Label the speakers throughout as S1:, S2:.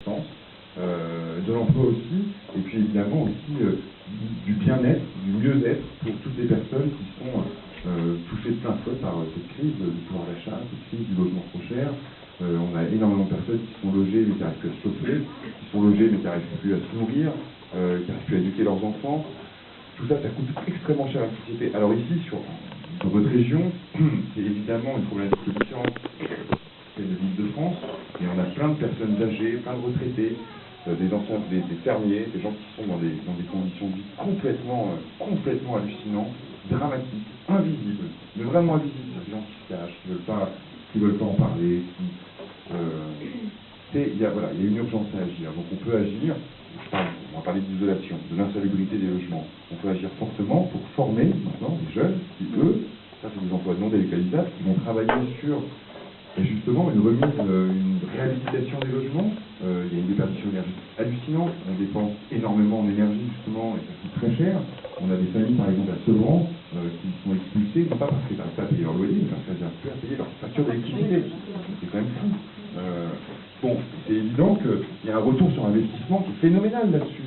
S1: sens, de l'emploi aussi, et puis évidemment aussi du bien-être, du mieux-être pour toutes les personnes qui sont touchées de plein fouet par cette crise du pouvoir d'achat, cette crise du logement trop cher. On a énormément de personnes qui sont logées mais qui n'arrivent plus à se chauffer, qui sont logées mais qui n'arrivent plus à se nourrir, qui n'arrivent plus à éduquer leurs enfants. Tout ça, ça coûte extrêmement cher à la société. Alors ici, dans votre région, c'est évidemment une problématique différente. C'est une ville de France, et on a plein de personnes âgées, plein de retraités, des fermiers, des gens qui sont dans des conditions de vie complètement hallucinantes, dramatiques, invisibles, mais vraiment invisibles. Des gens qui se cachent, qui veulent pas en parler. Il y a une urgence à agir. Donc on peut agir. On va parler d'isolation, de l'insalubrité des logements. On peut agir fortement pour former maintenant des jeunes qui, eux, ça c'est des emplois non délocalisables, qui vont travailler sur justement une remise, une réhabilitation des logements. Il y a une déperdition énergétique hallucinante. On dépense énormément en énergie justement et ça coûte très cher. On a des familles par exemple à Sevran qui sont expulsées, non pas parce qu'elles n'arrivent pas à payer leur loyer, mais parce qu'elles n'arrivent plus à payer leur facture d'électricité. C'est quand même fou. Bon, c'est évident qu'il y a un retour sur investissement qui est phénoménal là-dessus.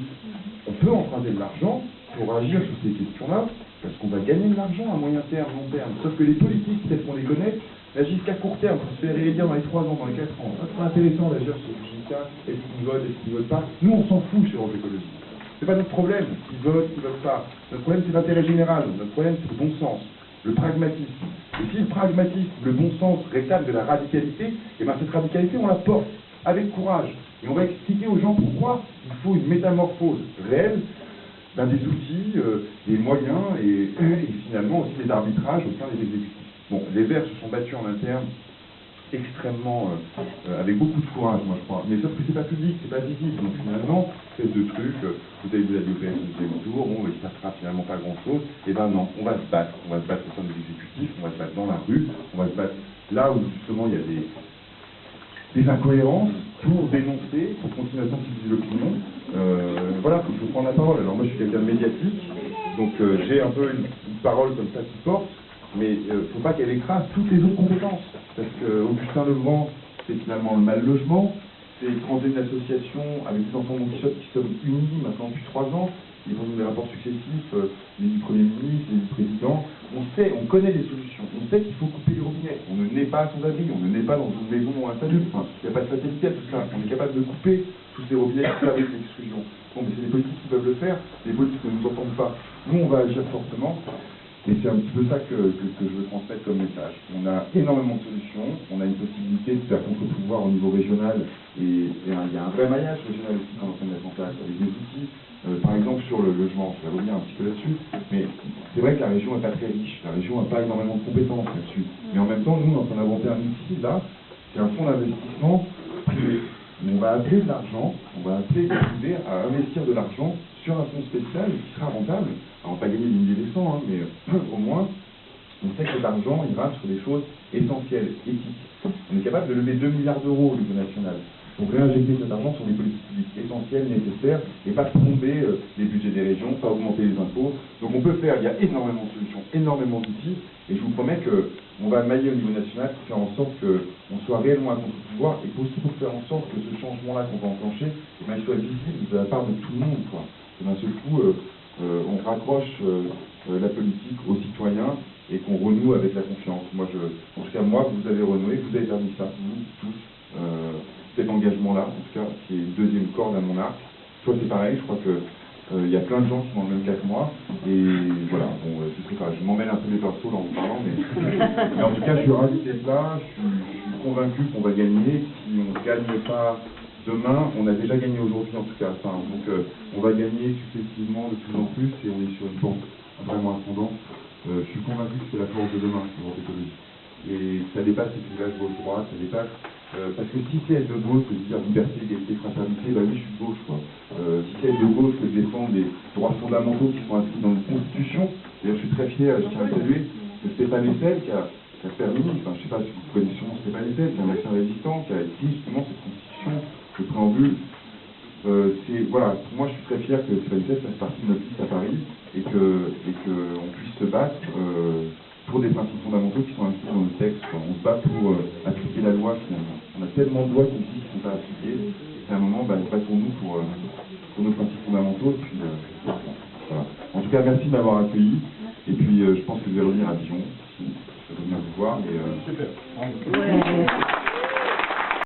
S1: On peut emprunter de l'argent pour agir sur ces questions-là, parce qu'on va gagner de l'argent à moyen terme, long terme. Sauf que les politiques, telles qu'on les connaît, agissent qu'à court terme, pour se faire réélire dans les 3 ans, dans les 4 ans. C'est pas intéressant d'agir sur le JK, est-ce qu'ils votent, est-ce qu'ils votent pas. Nous, on s'en fout sur l'écologie. C'est pas notre problème, qu'ils votent, qu'ils votent pas. Notre problème, c'est l'intérêt général. Notre problème, c'est le bon sens, le pragmatisme. Et si le pragmatisme, le bon sens réclament de la radicalité, et bien cette radicalité, on la porte avec courage. Et on va expliquer aux gens pourquoi il faut une métamorphose réelle des outils, des moyens et finalement aussi des arbitrages au sein des exécutifs. Bon, les Verts se sont battus en interne extrêmement, avec beaucoup de courage, moi je crois. Mais sauf que c'est pas public, c'est pas visible. Donc finalement, c'est deux trucs, vous avez vu la DOPS au deuxième tour, bon, il ne se passera finalement pas grand-chose. Et ben non, on va se battre. On va se battre au sein des exécutifs, on va se battre dans la rue, on va se battre là où justement il y a des incohérences pour dénoncer, pour continuer à sensibiliser l'opinion. Voilà, il faut prendre la parole. Alors moi je suis quelqu'un de médiatique, donc j'ai un peu une parole comme ça qui porte, mais il ne faut pas qu'elle écrase toutes les autres compétences. Parce qu'Augustin Legrand, c'est finalement le mal logement, c'est une trentaine d'associations avec des enfants de Don Quichotte qui sommes unis maintenant depuis 3 ans, ils font des rapports successifs, les du Premier ministre, les du Président. On connaît les solutions, on sait qu'il faut couper les robinets. On ne naît pas sans abri, on ne naît pas dans une maison insalubre, enfin, il n'y a pas de fatalité à tout ça. On est capable de couper tous ces robinets qui avec l'exclusion. Bon, mais c'est les politiques qui peuvent le faire, les politiques ne nous entendent pas. Nous, on va agir fortement. Et c'est un petit peu ça que je veux transmettre comme message. On a énormément de solutions, on a une possibilité de faire contre-pouvoir au niveau régional, et il y a un vrai maillage régional aussi qu'on est en train de mettre en place avec des outils. Par exemple sur le logement, je vais revenir un petit peu là-dessus, mais c'est vrai que la région n'est pas très riche, la région n'a pas énormément de compétences là-dessus. Mais en même temps, nous, on est en train d'inventer un outil, là, c'est un fonds d'investissement privé. On va appeler de l'argent, on va appeler les privés à investir de l'argent sur un fonds spécial qui sera rentable. Alors, on va pas gagner des milliers des cents, hein, mais au moins, on sait que l'argent ira sur des choses essentielles, éthiques. On est capable de lever 2 milliards d'euros au niveau national pour réinjecter cet argent sur des politiques publiques essentielles, nécessaires, et pas plomber les budgets des régions, pas augmenter les impôts. Donc on peut faire, il y a énormément de solutions, énormément d'outils, et je vous promets qu'on va mailler au niveau national pour faire en sorte qu'on soit réellement à contre-pouvoir, et aussi pour faire en sorte que ce changement-là qu'on va enclencher, il soit visible de la part de tout le monde, quoi. Et d'un seul coup, on raccroche la politique aux citoyens et qu'on renoue avec la confiance. En tout cas, moi, vous avez renoué, vous avez permis ça, vous tous, cet engagement-là, en tout cas, qui est une deuxième corde à mon arc. Toi, c'est pareil, je crois que il y a plein de gens qui sont dans le même cas que moi, et voilà, bon, je sais pas, je m'emmène un peu les pinceaux en vous parlant, mais en tout cas, je suis ravi d'être là, je suis convaincu qu'on va gagner. Si on ne gagne pas demain, on a déjà gagné aujourd'hui en tout cas, enfin, donc on va gagner successivement de plus en plus, et on est sur une pente vraiment ascendante. Je suis convaincu que c'est la force de demain, l'Europe écologique. Et ça dépasse les clivages gauche-droite, ça dépasse. Parce que si c'est être de gauche que de dire liberté, égalité, fraternité, bah oui, je suis de gauche, quoi. Si c'est être de gauche que de défendre les droits fondamentaux qui sont inscrits dans notre Constitution, d'ailleurs, je suis très fier, je tiens à saluer, que Stéphane Hessel, qui a permis, enfin, je sais pas si vous connaissez sûrement Stéphane Hessel, qui est un médecin résistant, qui a écrit justement cette Constitution, ce préambule. Voilà, pour moi, je suis très fier que Stéphane Hessel fasse partie de notre liste à Paris, et qu'on puisse se battre pour des principes fondamentaux qui sont inscrits dans le texte. On se bat pour appliquer la loi finalement. On a tellement de lois qui existent qui ne sont pas appliquées. un moment, battons-nous pour nos principes fondamentaux. Et puis, voilà. En tout cas, merci de m'avoir accueilli. Et puis, je pense que vous allez revenir à Dijon, si ça peut venir vous voir. Et,
S2: Super.